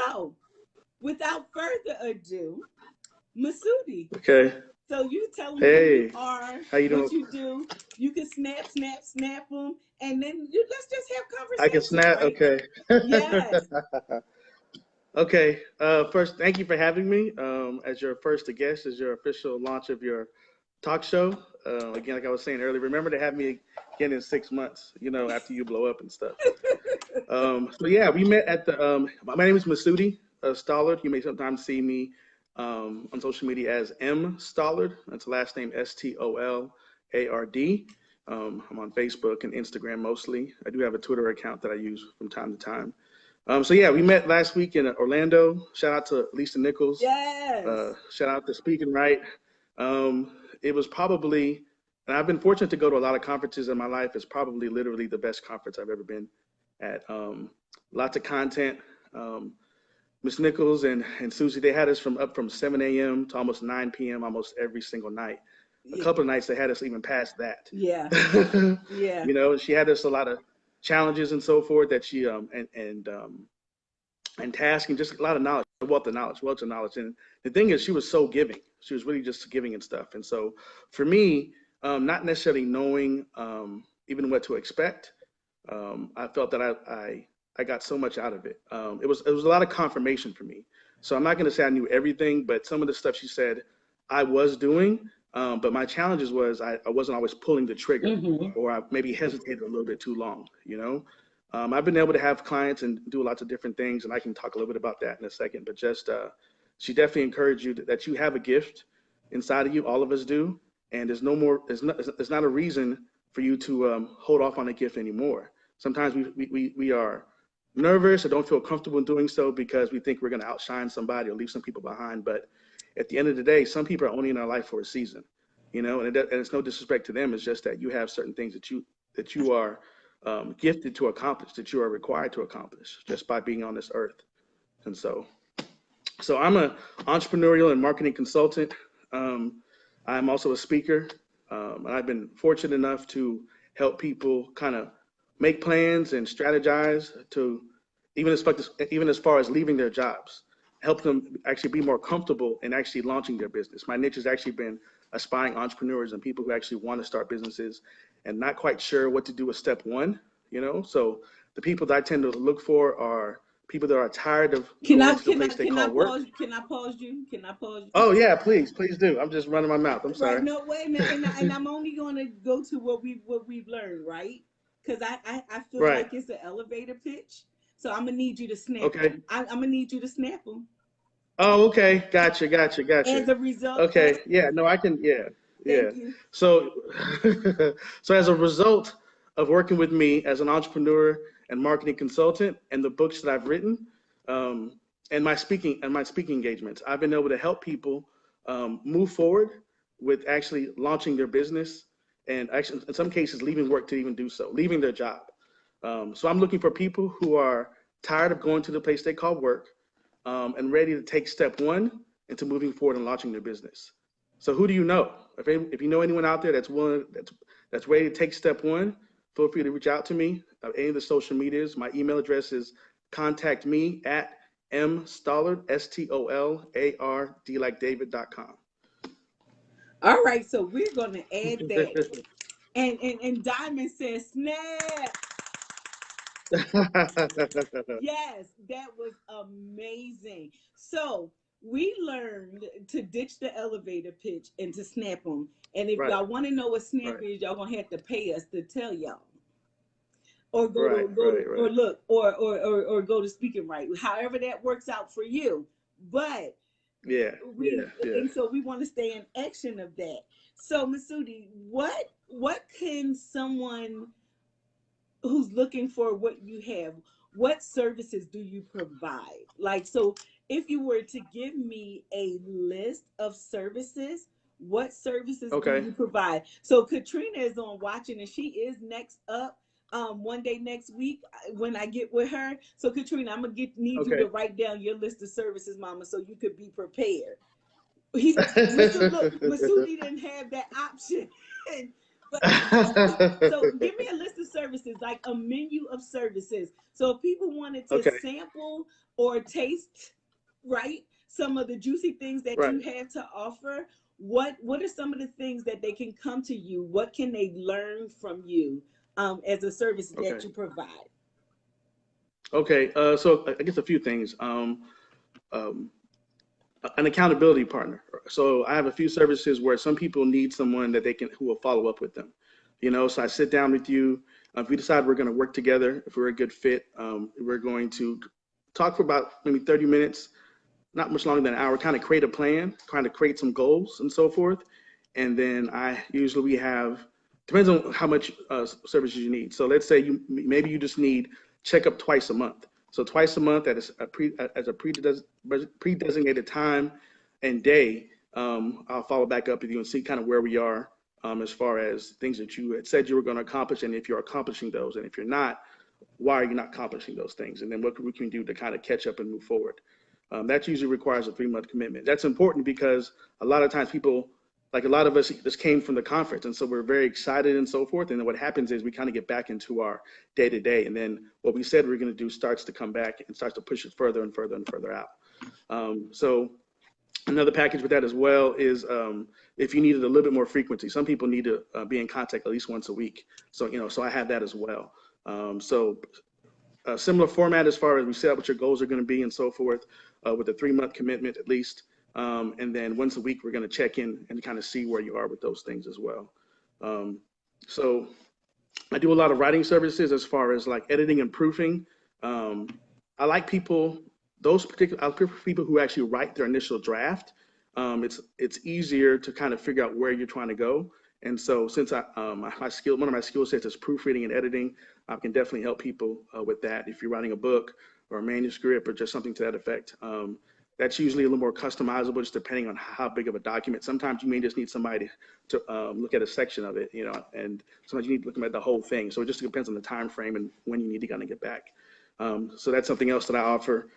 So, without further ado, Massoud. Okay. So you tell them who you Hey, are, how you doing? what you do. You can snap them, and then let's just have I can conversation, snap. right? Okay. Yes. Okay. First, thank you for having me. As your first guest, as your official launch of your talk show. Again, like I was saying earlier, remember to have me again in 6 months. After you blow up and stuff. So yeah, we met at the. My name is Massoud Stallard. You may sometimes see me on social media as M Stolard. That's the last name Stolard. I'm on Facebook and Instagram mostly. I do have a Twitter account that I use from time to time. So yeah, we met last week in Orlando. Shout out to Lisa Nichols. Yes. Shout out to Speaking Right. It was probably, and I've been fortunate to go to a lot of conferences in my life. It's probably literally the best conference I've ever been at. Lots of content. Miss Nichols and Susie, they had us up from 7 a.m. to almost 9 p.m. almost every single night. A Yeah. couple of nights they had us even past that. Yeah. Yeah. She had us a lot of challenges and so forth that she and tasks and just a lot of knowledge, wealth of knowledge. And the thing is, she was so giving. She was really just giving and stuff. And so for me, not necessarily knowing even what to expect, I felt that I got so much out of it. It was a lot of confirmation for me. So I'm not going to say I knew everything, but some of the stuff she said I was doing. But my challenges was I wasn't always pulling the trigger, Mm-hmm. or I maybe hesitated a little bit too long. I've been able to have clients and do lots of different things, and I can talk a little bit about that in a second. But just she definitely encouraged you that you have a gift inside of you. All of us do, and there's no more. There's not a reason for you to hold off on a gift anymore. Sometimes we are nervous or don't feel comfortable in doing so because we think we're going to outshine somebody or leave some people behind. But at the end of the day, some people are only in our life for a season, and it's no disrespect to them. It's just that you have certain things that you are gifted to accomplish, that you are required to accomplish just by being on this earth. And so I'm an entrepreneurial and marketing consultant. I'm also a speaker, and I've been fortunate enough to help people kind of make plans and strategize to even as far as leaving their jobs, help them actually be more comfortable in actually launching their business. My niche has actually been aspiring entrepreneurs and people who actually want to start businesses and not quite sure what to do with step one. So the people that I tend to look for are people that are tired of going to the place they call work. Can I pause you? Can I pause you? Oh yeah, please do. I'm just running my mouth. I'm sorry. Right, no way, man. And I'm only going to go to what we've learned, right? Because I feel Right. like it's an elevator pitch. So I'm gonna need you to snap Okay. them. I'm gonna need you to snap them. Oh, okay. Gotcha. As a result. Okay. Yeah. No, I can. Yeah. Yeah. Thank you. So, so as a result of working with me as an entrepreneur and marketing consultant and the books that I've written, and my speaking engagements, I've been able to help people move forward with actually launching their business and actually in some cases leaving work to even do so, leaving their job. So I'm looking for people who are tired of going to the place they call work, and ready to take step one into moving forward and launching their business. So who do you know? If you know anyone out there that's ready to take step one, feel free to reach out to me. Any of the social medias. My email address is contact me at mstolard, Stolard like David.com. All right, so we're gonna add that. And Diamond says snap. Yes, that was amazing. So we learned to ditch the elevator pitch and to snap them. And if Right. y'all want to know what snap Right. is, y'all gonna have to pay us to tell y'all. Or Right. or look or go to Speaking Right. However that works out for you. But Yeah. and so we want to stay in action of that. So Massoud, what can someone who's looking for what you have, what services do you provide? Like, so if you were to give me a list of services, what services do you provide? So Katrina is on watching and she is next up one day next week when I get with her. So Katrina, I'm gonna need you to write down your list of services, mama, so you could be prepared. Massoud didn't have that option. So give me a list of services, like a menu of services. So if people wanted to Okay, sample or taste, right, some of the juicy things that right. you have to offer, what are some of the things that they can come to you? What can they learn from you as a service that Okay. you provide? Okay. So I guess a few things. Um, an accountability partner. So I have a few services where some people need someone that they can who will follow up with them. So I sit down with you. If we decide we're going to work together, if we're a good fit, we're going to talk for about maybe 30 minutes, not much longer than an hour, kind of create a plan, kind of create some goals and so forth. And then we have, depends on how much services you need. So let's say maybe you just need checkup twice a month. So twice a month as a pre-designated time and day, I'll follow back up with you and see kind of where we are as far as things that you had said you were going to accomplish, and if you're accomplishing those, and if you're not, why are you not accomplishing those things? And then what we can do to kind of catch up and move forward. That usually requires a 3-month commitment. That's important because a lot of times people, like a lot of us just came from the conference, and so we're very excited and so forth. And then what happens is we kind of get back into our day to day, and then what we said we are going to do starts to come back and starts to push it further and further and further out. So another package with that as well is if you needed a little bit more frequency. Some people need to be in contact at least once a week. So I have that as well. So a similar format as far as we set up what your goals are going to be and so forth, with a 3-month commitment at least. And then once a week, we're going to check in and kind of see where you are with those things as well. So I do a lot of writing services as far as like editing and proofing. I like I prefer people who actually write their initial draft. It's easier to kind of figure out where you're trying to go. And so since one of my skill sets is proofreading and editing, I can definitely help people with that. If you're writing a book or a manuscript or just something to that effect, that's usually a little more customizable, just depending on how big of a document. Sometimes you may just need somebody to look at a section of it, and sometimes you need to look at the whole thing. So it just depends on the time frame and when you need to kind of get back. So that's something else that I offer.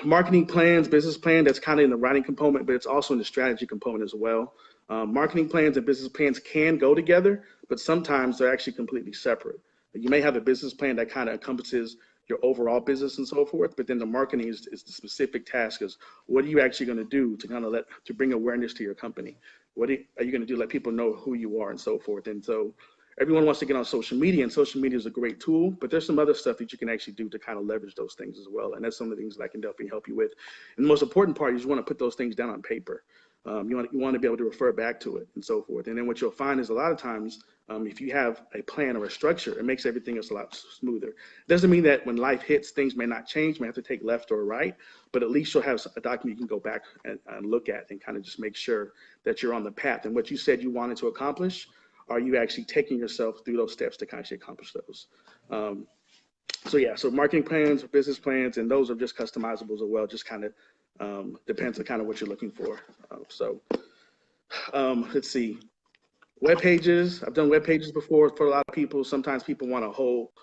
Marketing plans, business plan, that's kind of in the writing component, but it's also in the strategy component as well. Marketing plans and business plans can go together, but sometimes they're actually completely separate. You may have a business plan that kind of encompasses your overall business and so forth, but then the marketing is the specific task is what are you actually going to do to kind of to bring awareness to your company? What are you going to do to let people know who you are and so forth? And so everyone wants to get on social media, and social media is a great tool, but there's some other stuff that you can actually do to kind of leverage those things as well. And that's some of the things that I can definitely help you with. And the most important part is you want to put those things down on paper. You want to be able to refer back to it and so forth. And then what you'll find is a lot of times, if you have a plan or a structure, it makes everything else a lot smoother. It doesn't mean that when life hits, things may not change, may have to take left or right, but at least you'll have a document you can go back and look at and kind of just make sure that you're on the path. And what you said you wanted to accomplish, are you actually taking yourself through those steps to kind of accomplish those? So marketing plans, business plans, and those are just customizables as well. Just kind of depends on kind of what you're looking for. Let's see. Web pages. I've done web pages before for a lot of people. Sometimes people want a whole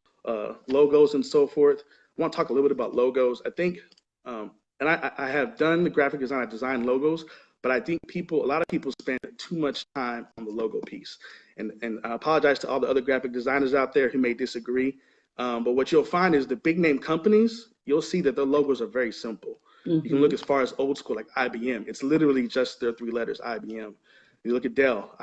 logos and so forth. I want to talk a little bit about logos. I think, and I have done the graphic design. I design logos, but I think a lot of people spend too much time on the logo piece. And I apologize to all the other graphic designers out there who may disagree. But what you'll find is the big name companies, you'll see that their logos are very simple. You can look as far as old school, like IBM. It's literally just their 3 letters, IBM. You look at Dell.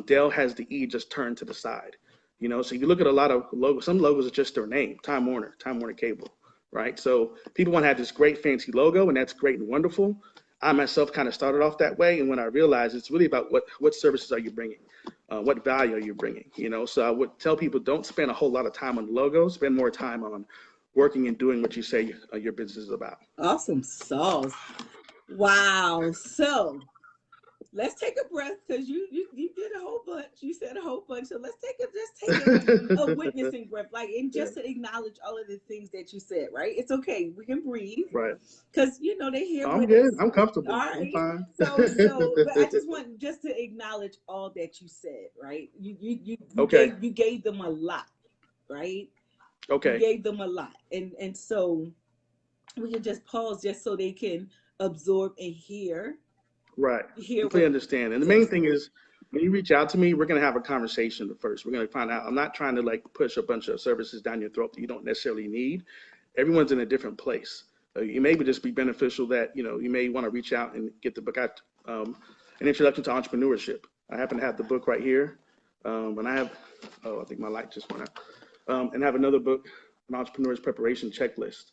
Dell has the E just turned to the side. So you look at a lot of logos. Some logos are just their name, Time Warner Cable, right? So people want to have this great fancy logo, and that's great and wonderful. I myself kind of started off that way, and when I realized it's really about what services are you bringing, what value are you bringing, So I would tell people don't spend a whole lot of time on the logo. Spend more time on working and doing what you say your business is about. Awesome sauce. Wow. So let's take a breath because you did a whole bunch. You said a whole bunch. So let's take a witnessing breath, and just to acknowledge all of the things that you said. Right? It's okay. We can breathe. Right. Because they're here I'm with good. us. I'm comfortable. All right. I'm fine. But I just want to acknowledge all that you said. Right? You Okay. gave them a lot. Right? Okay. You gave them a lot, and so we can just pause just so they can absorb and hear. Right. Completely understand. And the main thing is, when you reach out to me, we're going to have a conversation first. We're going to find out. I'm not trying to like push a bunch of services down your throat that you don't necessarily need. Everyone's in a different place. It may just be beneficial that, you may want to reach out and get the book out, An Introduction to Entrepreneurship. I happen to have the book right here. And I have, I think my light just went out. And I have another book, An Entrepreneur's Preparation Checklist.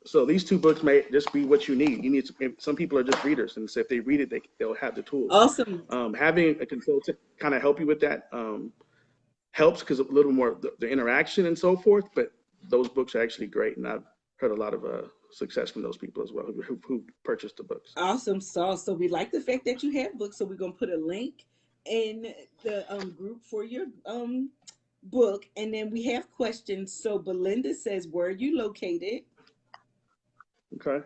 So these two books may just be what you need. Some people are just readers, and so if they read it, they'll have the tools. Awesome. Having a consultant kind of help you with that helps, because a little more the interaction and so forth. But those books are actually great, and I've heard a lot of success from those people as well who purchased the books. Awesome sauce. So we like the fact that you have books. So we're gonna put a link in the group for your book, and then we have questions. So Belinda says, "Where are you located?" Okay,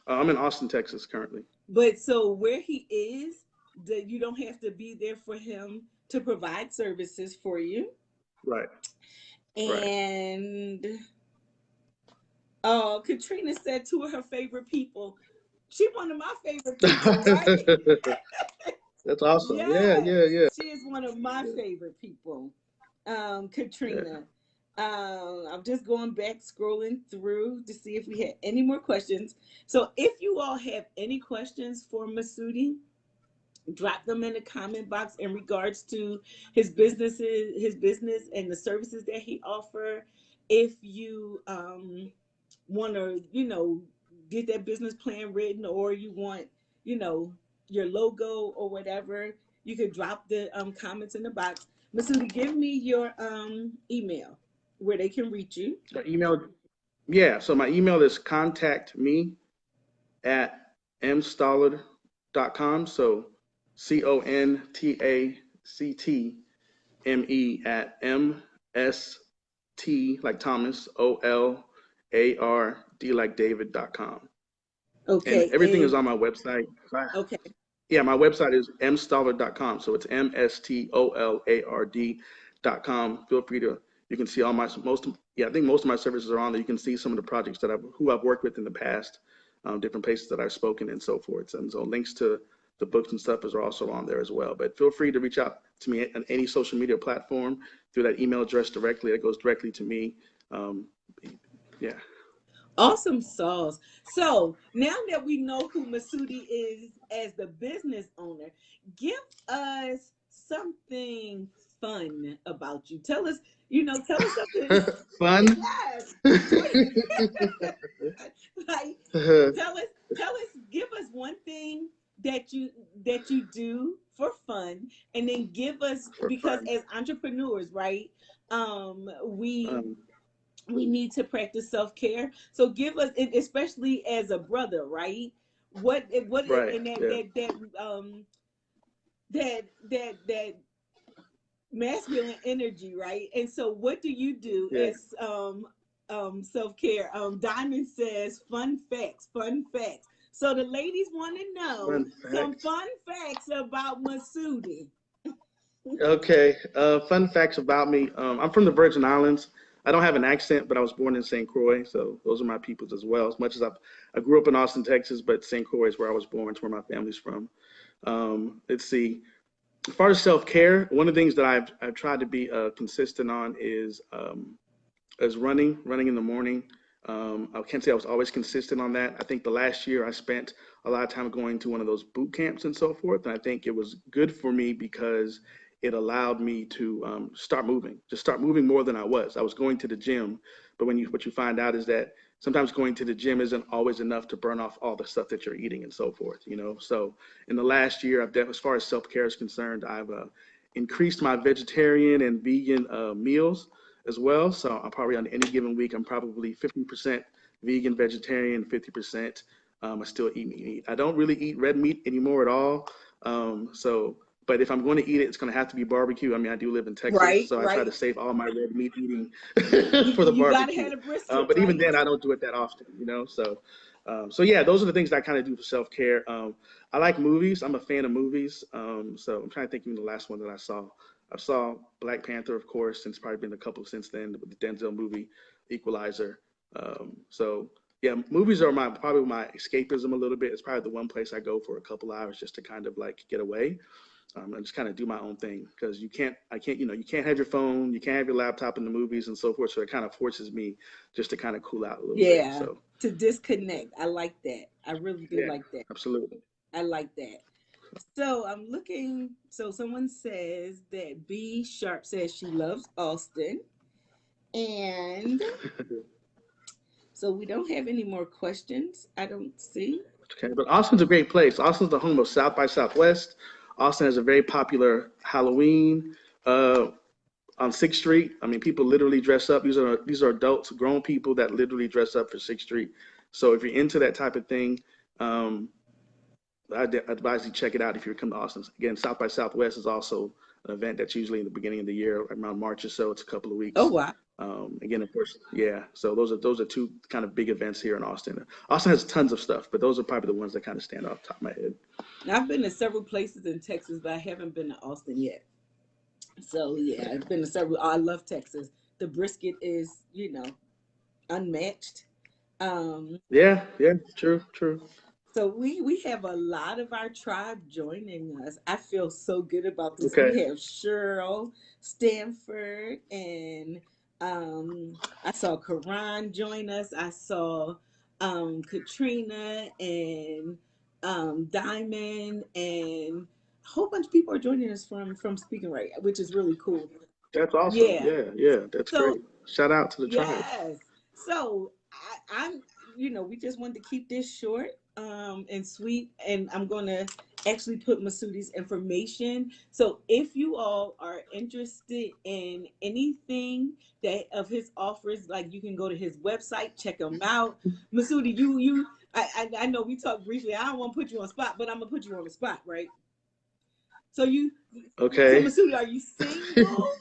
I'm in Austin, Texas currently. But so where he is, you don't have to be there for him to provide services for you. Right. And Katrina said two of her favorite people. She's one of my favorite people, right? That's awesome. Yes, Yeah. She is one of my favorite people, Katrina. Yeah. I'm just going back, scrolling through to see if we had any more questions. So if you all have any questions for Massoud, drop them in the comment box in regards to his business and the services that he offer. If you want to, get that business plan written, or you want, your logo or whatever, you could drop the comments in the box. Massoud, give me your email where they can reach you. The email, yeah. So my email is contactme@mstallard.com. So CONTACTME@MST like Thomas OLARD like David.com. Okay. And everything is on my website. Okay. Yeah, my website is mstallard.com. So it's MSTOLARD.com. Feel free to, you can see all I think most of my services are on there. You can see some of the projects that who I've worked with in the past, different places that I've spoken and so forth. And so links to the books and stuff are also on there as well. But feel free to reach out to me on any social media platform through that email address directly. That goes directly to me. Yeah. Awesome sauce. So now that we know who Massoud is as the business owner, give us something fun about you. Tell us something fun. Yes. Like, tell us, give us one thing that you do for fun, and then give us, because as entrepreneurs, right? We need to practice self-care. So give us, especially as a brother, right? What right. and that masculine energy, right? And so what do you do as self-care? Diamond says fun facts. So the ladies want to know some fun facts about Massoud. Okay, fun facts about me. I'm from the Virgin Islands. I don't have an accent, but I was born in St. Croix, so those are my peoples as well. As much as I grew up in Austin, Texas, but St. Croix is where I was born. It's where my family's from. Let's see. As far as self-care, one of the things that I've tried to be consistent on is running in the morning. I can't say I was always consistent on that. I think the last year I spent a lot of time going to one of those boot camps and so forth, and I think it was good for me because it allowed me to start moving more than I was. I was going to the gym, but what you find out is that sometimes going to the gym isn't always enough to burn off all the stuff that you're eating and so forth, So in the last year, as far as self-care is concerned, I've increased my vegetarian and vegan meals as well. So I'm probably on any given week, I'm probably 50% vegan, vegetarian, 50% I still eat meat. I don't really eat red meat anymore at all. But if I'm going to eat it, it's going to have to be barbecue. I mean, I do live in Texas, so I try to save all my red meat eating for the barbecue. But even then, I don't do it that often, So yeah, those are the things that I kind of do for self-care. I like movies. I'm a fan of movies. So I'm trying to think of the last one that I saw. I saw Black Panther, of course, and it's probably been a couple since then, with the Denzel movie, Equalizer. So yeah, movies are probably my escapism a little bit. It's probably the one place I go for a couple hours just to kind of like get away. and just kind of do my own thing because you can't have your phone, you can't have your laptop in the movies and so forth. So it kind of forces me just to kind of cool out a little bit. Yeah, So to disconnect. I like that. I really do yeah, like that. absolutely. I like that. So I'm looking. So someone says that B Sharp says she loves Austin, and so we don't have any more questions. I don't see. Okay, but Austin's a great place. Austin's the home of South by Southwest. Austin has a very popular Halloween uh, on Sixth Street. I mean, people literally dress up. These are adults, grown people that literally dress up for Sixth Street. So if you're into that type of thing, um, I advise you check it out if you come to Austin. Again, South by Southwest is also an event that's usually in the beginning of the year, around March or so. It's a couple of Oh weeks. wow. Again, of course, yeah. So those are two kind of big events here in Austin. Austin has tons of stuff, but those are probably the ones that kind of stand off the top of my head. Now, I've been to several places in Texas, but I haven't been to Austin yet. So yeah, I've been to several. I love Texas. The brisket is, unmatched. Um, Yeah, yeah, true, true. so we have a lot of our tribe joining us. I feel so good about this. Okay, We have Cheryl, Stanford, and I saw Karan join us. I saw Katrina and Diamond, and a whole bunch of people are joining us from Speaking Right, which is really cool. that's awesome. Yeah. Yeah, yeah, that's So great. Shout out to the tribe. yes. So I'm, we just wanted to keep this short and sweet, and I'm gonna actually put Masoudi's information. So if you all are interested in anything that of his offers, like you can go to his website, check him out. Massoudi, I know we talked briefly. I don't want to put you on spot, but I'm gonna put you on the spot, right? So so Okay. Massoudi, are you single?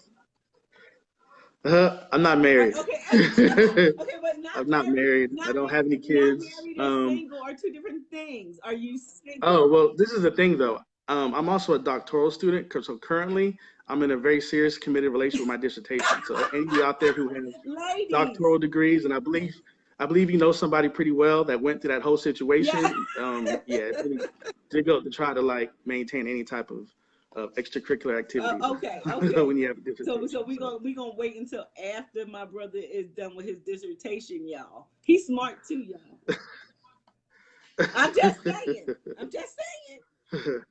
I'm not married. Okay, okay, but I'm not married. I don't have any not kids. married or single are two different things. Are you Oh, single? well, this is the thing though. I'm also a doctoral student, so currently I'm in a very serious committed relationship with my dissertation. So any of you out there who have Ladies, doctoral degrees, and I believe you know somebody pretty well that went through that whole yeah. situation. Yeah, it's really difficult to try to like maintain any type of extracurricular activities Okay, okay. when you have a So dissertation. So we gonna wait until after my brother is done with his dissertation, y'all. He's smart too, y'all. I'm just saying. I'm just saying.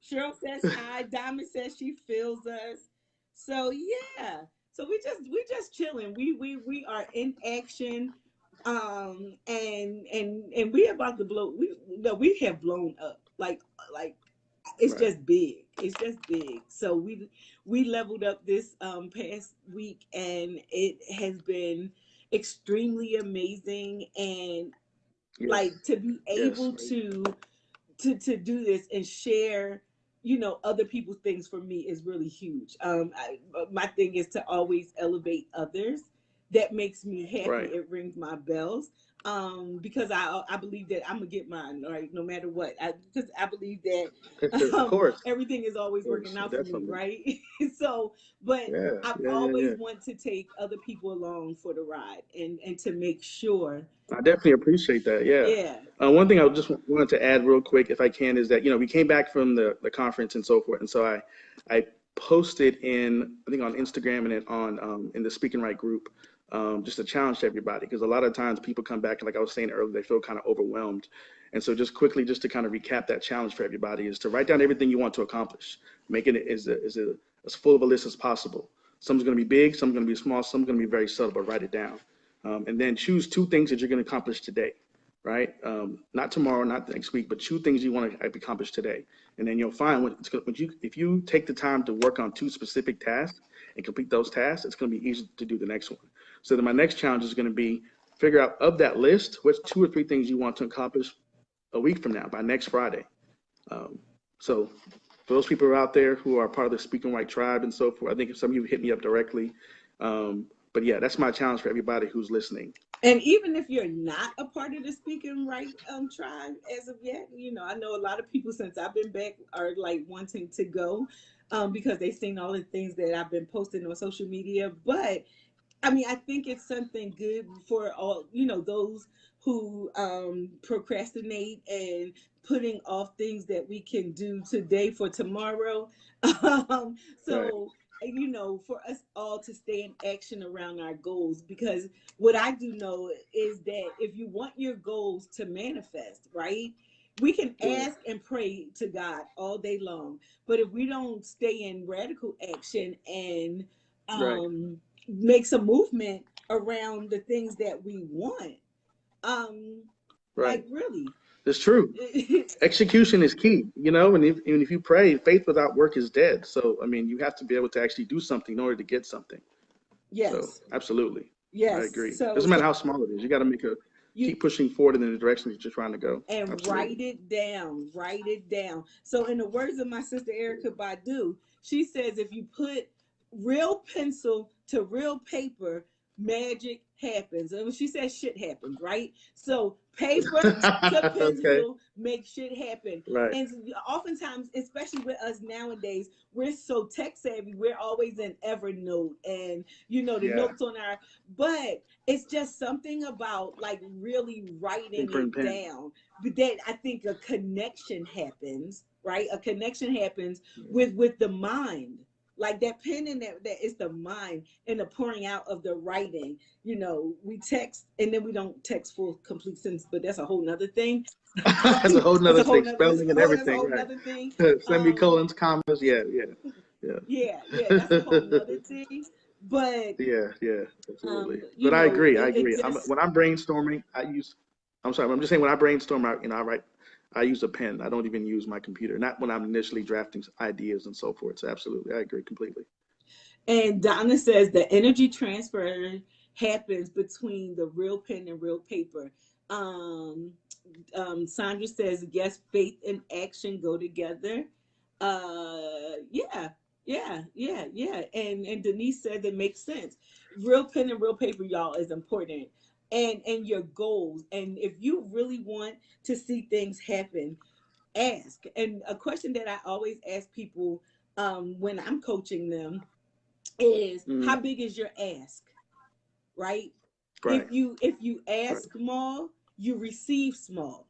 Cheryl says hi. Diamond says she feels us. So yeah. So we just chilling. We are in action. And we about to blow. We no, we have blown up. Like it's right, just big. It's just big. So we leveled up this past week, and it has been extremely amazing. And yes, like to be yes, able right. to do this and share, other people's things for me is really huge. My thing is to always elevate others. That makes me happy. Right. It rings my bells. Because I believe that I'm gonna get mine, right, no matter what. Because I believe that Of course, everything is always of working course, out for me, definitely. right? So, but Yeah, I've yeah, yeah, always yeah. want to take other people along for the ride, and to make sure, I definitely appreciate that. Yeah. yeah. One thing I just wanted to add real quick, if I can, is that we came back from the conference and so forth, and so I posted in I think on Instagram and on in the Speaking Right group, just a challenge to everybody because a lot of times people come back and like I was saying earlier, they feel kind of overwhelmed, and so just quickly just to kind of recap that challenge for everybody is to write down everything you want to accomplish, making it as full of a list as possible. Some's going to be big, some's going to be small, some's going to be very subtle, but write it down. And then choose two things that you're going to accomplish today, right? Not tomorrow, not next week, but two things you want to accomplish today. And then you'll find if you take the time to work on two specific tasks and complete those tasks, it's going to be easy to do the next one. So then my next challenge is going to be figure out of that list, what's two or three things you want to accomplish a week from now by next Friday. Um, so for those people out there who are part of the Speaking White tribe and so forth, I think some of you hit me up directly. But yeah, that's my challenge for everybody who's listening. And even if you're not a part of the Speaking Right tribe as of yet, I know a lot of people since I've been back are like wanting to go, because they've seen all the things that I've been posting on social media. But I mean, I think it's something good for all, those who procrastinate and putting off things that we can do today for tomorrow. Right. So, for us all to stay in action around our goals, because what I do know is that if you want your goals to manifest, right? We can Right. ask and pray to God all day long, but if we don't stay in radical action and Right. make some movement around the things that we want. Right. Like really. It's true. Execution is key, and even if you pray, faith without work is dead. So, I mean, you have to be able to actually do something in order to get something. So, Yes. absolutely. I Yes. agree. So Doesn't matter so how small it is. You got to you keep pushing forward in the direction that you're trying to go. and Absolutely. write it down. Write it down. So in the words of my sister Erica Badu, she says if you put real pencil to real paper, magic happens. And when she says shit happens, right? So paper to Okay. pencil make shit happen. Right. And oftentimes, especially with us nowadays, we're so tech savvy. We're always in Evernote and the Yeah. notes on our. But it's just something about like really writing Paper and it pen. down. But that I think a connection happens, right? A connection happens Yeah. with the mind. Like that pen and that is the mind and the pouring out of the writing. We text and then we don't text full complete sentence, but that's a whole nother thing. That's a whole That's nother a whole thing. nother Spelling and that's a everything. whole Right. nother thing. Um, Semicolons, commas. Yeah. Yeah. Yeah. yeah, that's a whole nother thing. But Yeah, yeah, absolutely. But I it agree. just When I'm brainstorming, I'm sorry, I'm just saying when I brainstorm, I use a pen. I don't even use my computer. Not when I'm initially drafting ideas and so forth. So absolutely, I agree completely. And Donna says the energy transfer happens between the real pen and real paper. Um, Sandra says, yes, faith and action go together. Yeah, yeah. And Denise said that makes sense. Real pen and real paper, y'all, is important. And your goals. And if you really want to see things happen, ask. And a question that I always ask people when I'm coaching them is Hmm. how big is your ask, right? Right, If you right. ask small, you receive small.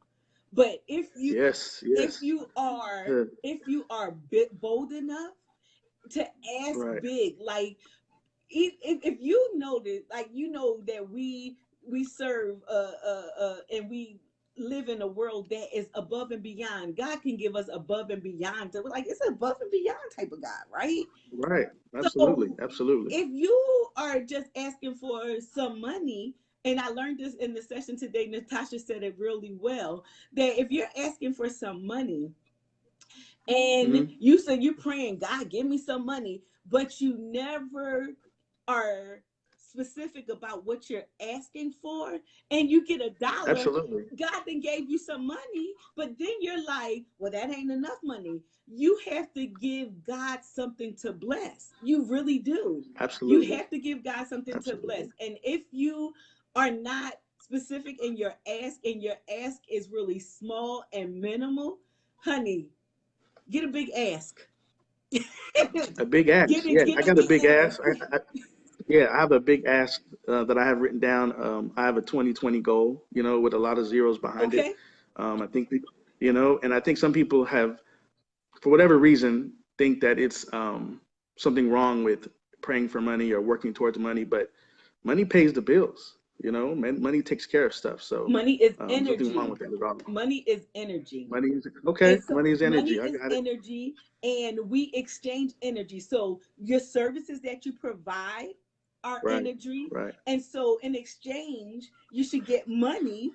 But Yes, if yes. you are Uh, if you are bit bold enough to ask right. big, like if you notice, like that we serve and we live in a world that is above and beyond. God can give us above and beyond. So like it's above and beyond type of God, right? Right. Absolutely, So absolutely. if you are just asking for some money, and I learned this in the session today, Natasha said it really well, that if you're asking for some money and Hmm. you say you're praying, God, give me some money, but you never are specific about what you're asking for, and you get $1, Absolutely. God then gave you some money, but then you're like, well, that ain't enough money. You have to give God something to bless. You really do. You Absolutely. have to give God something to bless. Absolutely. And if you are not specific in your ask, and your ask is really small and minimal, honey, get a big ask. get A big ass. it, Yeah, get I a got a big big ass. ask. Yeah, I have a big ask that I have written down. I have a 2020 goal, with a lot of zeros behind it. Okay. I think, and I think some people have, for whatever reason, think that it's something wrong with praying for money or working towards money, but money pays the bills. Money takes care of stuff. So Money is there's nothing wrong energy. with that at all. Money is energy. Money is okay. And so Money is money energy. I is got it. energy, and we exchange energy. So your services that you provide are Right. energy. Right. And so in exchange, you should get money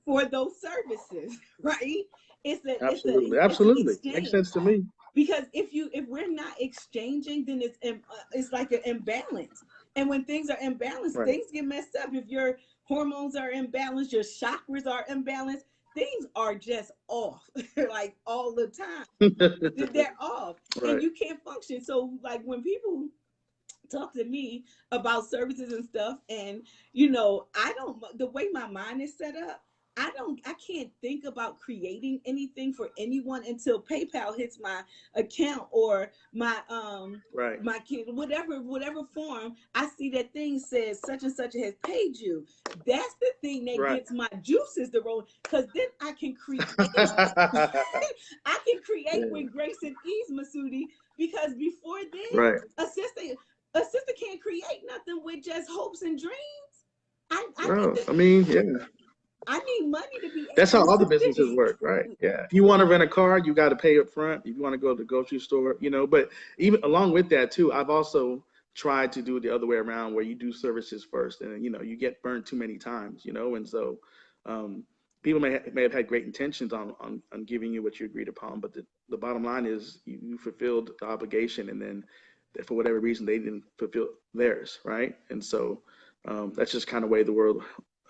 for those services, right? Absolutely. It's an Absolutely. Makes exchange. sense to me. Because if we're not exchanging, then it's like an imbalance. And when things are imbalanced, Right. things get messed up. If your hormones are imbalanced, your chakras are imbalanced, things are just off like all the time. They're off and Right. you can't function. So like when people talk to me about services and stuff, and I don't, the way my mind is set up, I can't think about creating anything for anyone until PayPal hits my account, or Right. my kid, whatever form I see that thing says such and such has paid you. That's the thing that Right. gets my juices to roll, because then I can create. I can create Yeah. with grace and ease, Masudi, because before Right. then, a sister can't create nothing with just hopes and dreams. I need Well, to I mean, yeah. I need money to be That's how able all the to businesses think. work, right? Yeah. If you want to rent a car, you got to pay up front. If you want to go to the grocery store, you know, but even along with that too, I've also tried to do it the other way around where you do services first and you know, you get burned too many times, you know, and so um, people may have had great intentions on giving you what you agreed upon, but the bottom line is you fulfilled the obligation and then for whatever reason they didn't fulfill theirs, right? And so that's just kind of way the world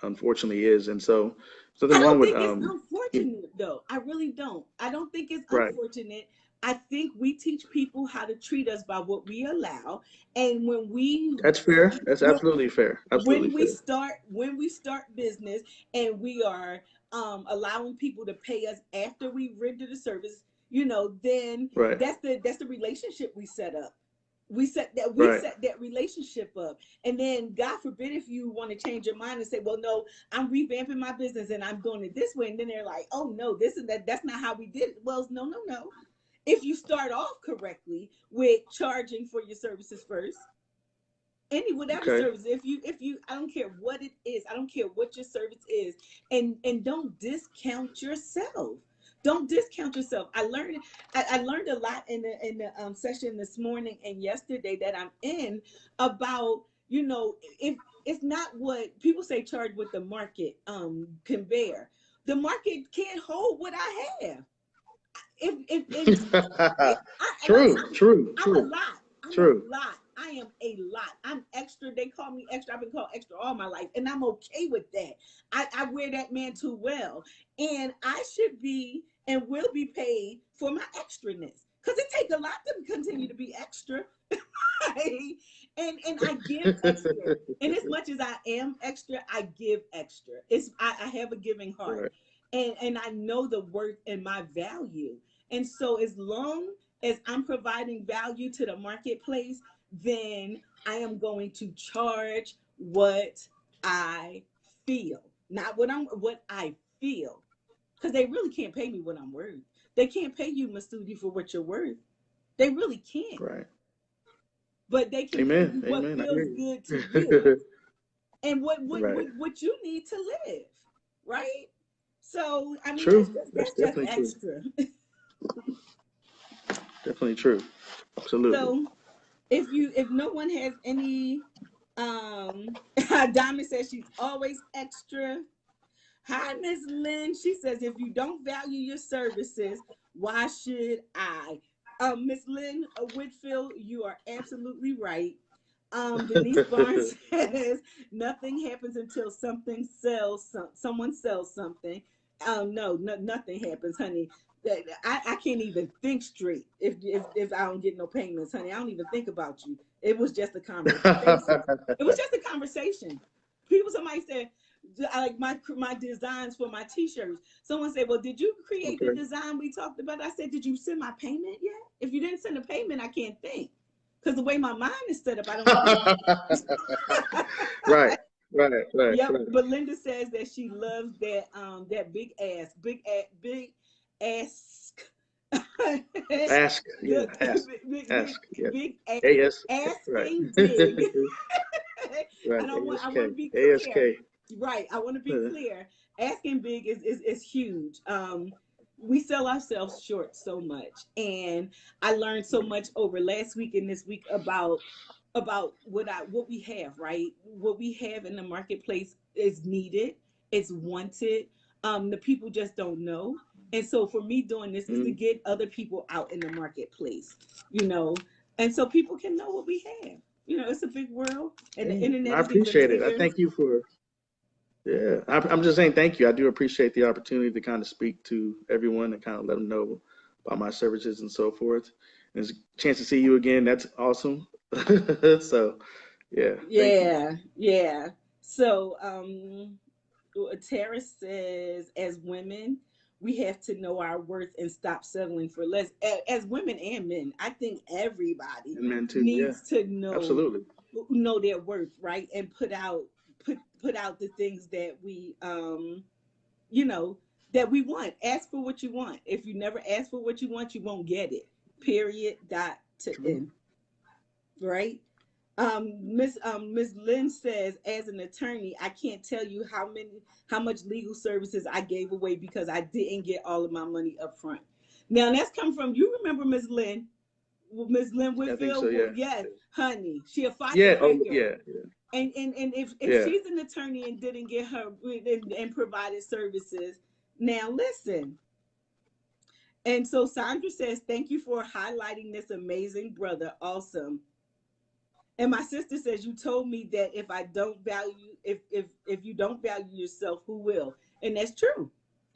unfortunately is. And so there's I nothing wrong don't with think it's unfortunate though. I really don't. I don't think it's right. unfortunate. I think we teach people how to treat us by what we allow. And That's fair. That's when absolutely fair. Absolutely fair. when we start business and we are allowing people to pay us after we render the service, then Right. that's the relationship we set up. We Right. set that relationship up. And then God forbid if you want to change your mind and say, well, no, I'm revamping my business and I'm doing it this way. And then they're like, oh no, this and that's not how we did it. Well, no. If you start off correctly with charging for your services first, any whatever Okay. service, if you I don't care what it is, I don't care what your service is, and don't discount yourself. Don't discount yourself. I learned a lot in the session this morning and yesterday that I'm in about, if it's not what people say, charge what the market can bear. The market can't hold what I have. If and True. True. I'm a True. lot. I'm a True. lot. I am a lot. I'm extra. They call me extra. I've been called extra all my life, and I'm okay with that. I wear that mantle well, and I should be and will be paid for my extraness, because it takes a lot to continue to be extra. Right? And I give extra. And as much as I am extra, I give extra. I have a giving heart. Right. And I know the worth and my value. And so as long as I'm providing value to the marketplace, then I am going to charge what I feel. Not what I feel. Because they really can't pay me what I'm worth. They can't pay you, Masudi, for what you're worth. They really can't. Right. But they can pay Amen. you what Amen. I feels hear good to you you. and what what Right. what, what you need to live, right? So I mean True. That's that's just definitely true. extra. Definitely true. Absolutely. So if no one has any, Diamond says she's always extra. Hi, Miss Lynn. She says if you don't value your services, why should I? Miss Lynn Whitfield, you are absolutely right. Denise Barnes says nothing happens until someone sells something. No, nothing happens, honey. I can't even think straight if I don't get no payments, honey. I don't even think about you. It was just a conversation. It was just a conversation. Somebody said, I like my designs for my t-shirts. Someone said, well, did you create the Okay. design we talked about? I said, did you send my payment yet? If you didn't send a payment, I can't think. Because the way my mind is set up, I don't think. Right. Right. Right. Yep. Right. But Linda says that she loves that big ass Ask. Yeah. the Ask. Ask. Yeah. big ass, AS. Right. asking big. Right. And I ASK. want to be ASK. clear. Right. I want to be clear. Asking big is huge. We sell ourselves short so much. And I learned so much over last week and this week about what we have, right? What we have in the marketplace is needed, it's wanted. The people just don't know. And so for me doing this is to Mm. get other people out in the marketplace, you know, and so people can know what we have. It's a big world, and the Yeah. internet I is even appreciate it. I bigger. thank you for. Yeah, I'm just saying thank you. I do appreciate the opportunity to kind of speak to everyone and kind of let them know about my services and so forth. And it's a chance to see you again. That's awesome. So, yeah, thank you. Yeah, yeah. So, Tara says, as women, we have to know our worth and stop settling for less. As women and men, I think everybody And men too. Yeah, needs to absolutely. know their worth, right? And put out the things that we you know, that we want. Ask for what you want. If you never ask for what you want, you won't get it. Period. Dot to True. end. Right? Miss Lynn says, as an attorney, I can't tell you how much legal services I gave away because I didn't get all of my money up front. Now that's come from, you remember Miss Lynn? Miss Lynn I think so. Whitfield? Yeah. Yes, honey. She a Yeah. Oh, firecracker. yeah. Yeah. And if Yeah. she's an attorney and didn't get her and provided services, now listen. And so Sandra says, thank you for highlighting this amazing brother. Awesome. And my sister says, you told me that if I don't value, if you don't value yourself, who will? And that's true.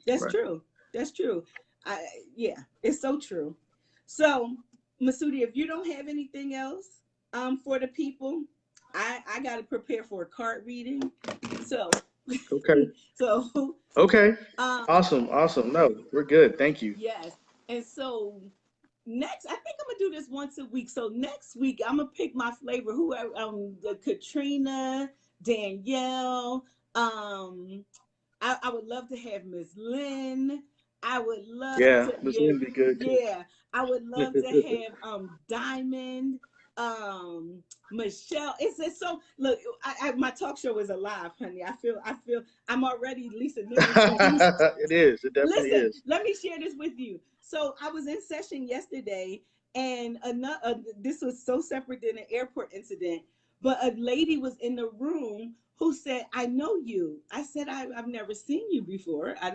That's Right. true. That's true. Yeah, it's so true. So, Massoud, if you don't have anything else for the people, I got to prepare for a card reading. So, Okay. so Okay. um, Awesome. Awesome. No, we're good. Thank you. yes. And so next, I think I'm gonna do this once a week. So next week, I'm gonna pick my flavor. Whoever, the Katrina, Danielle. I would love to have Miss Lynn. I would love Yeah, to, this yeah, would be good too. yeah. I would love to have Diamond, Michelle. It's so look. My talk show is alive, honey. I feel I'm already Lisa Newman. So It is. It definitely listen, is. let me share this with you. So I was in session yesterday, and this was so separate than an airport incident. But a lady was in the room who said, "I know you." I said, "I've never seen you before." I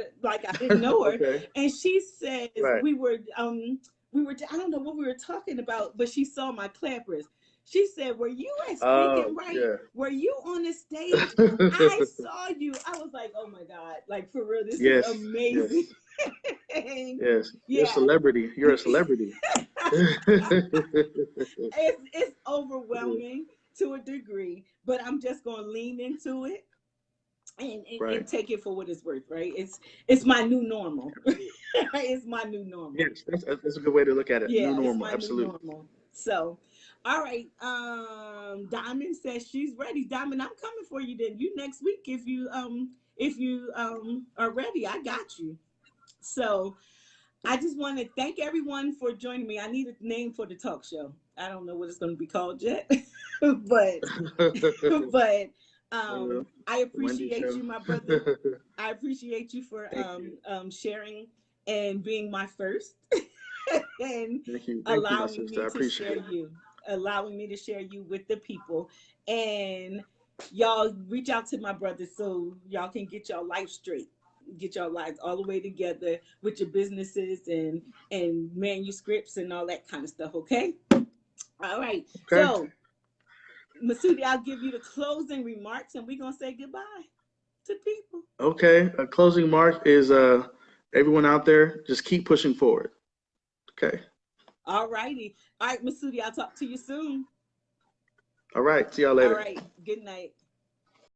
didn't know her, Okay. and she says Right. we were I don't know what we were talking about, but she saw my clappers. She said, "Were you at Oh, Speaking Right? yeah. Were you on the stage? I saw you." I was like, "Oh my God, like for real, this is Yes. amazing." Yes. Yes. You're a Yeah. celebrity. You're a celebrity. It's overwhelming to a degree, but I'm just gonna lean into it Right. and take it for what it's worth, right? It's my new normal. It's my new normal. Yes, that's a good way to look at it. New Yeah, it's normal. my new Absolutely. normal. So, all right. Diamond says she's ready. Diamond, I'm coming for you then. You next week if you are ready, I got you. So I just want to thank everyone for joining me. I need a name for the talk show. I don't know what it's going to be called yet, but but I The Wendy appreciate show. you, my brother. I appreciate you for Thank you. sharing and being my first and Thank you. Thank you, my allowing sister. me I to appreciate share it. you, allowing me to share you with the people. And y'all reach out to my brother so y'all can get your life straight, get your lives all the way together with your businesses and manuscripts and all that kind of stuff. Okay. All right. Okay. So Massoud, I'll give you the closing remarks and we're gonna say goodbye to people. Okay. A closing mark is everyone out there, just keep pushing forward. Okay. All righty. All right, Massoud, I'll talk to you soon. All right. See y'all All later. right. Good night.